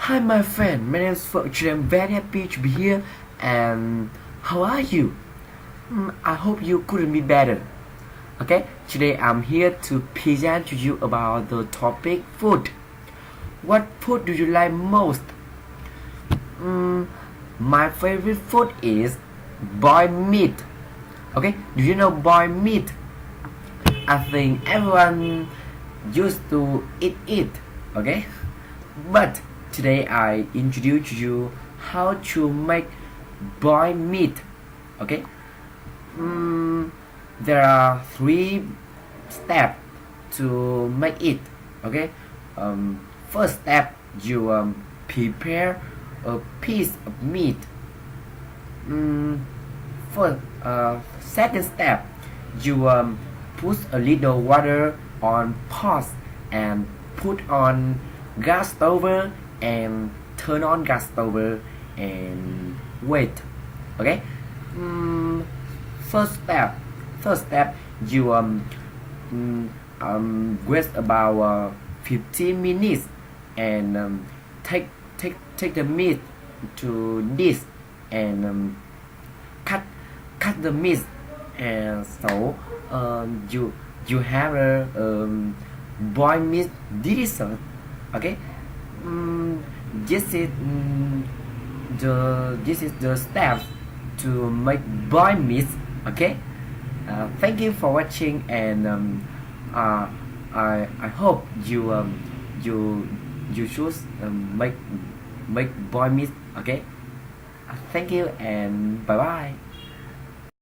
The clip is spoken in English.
Hi, my friend. My name is Fergie. I'm very happy to be here. And how are you? I hope you couldn't be better. Okay, today I'm here to present to you about the topic food. What food do you like most? Mm, my favorite food is boiled meat. Okay, do you know boiled meat? I think everyone used to eat it. Okay, but today I introduce you how to make boiled meat. Okay, mm, there are three steps to make it. Okay, first step you prepare a piece of meat. Mm, second step you put a little water on pot and put on gas stove and turn on gas stove and wait. Okay. mm, first step first step you wait about 15 minutes and take the meat to this and cut the meat and so you have a boiled meat dessert. Okay. mm, this is the steps to make boiled meat. Okay. Thank you for watching and uh, I hope you you should make boiled meat. Okay. Thank you and bye bye.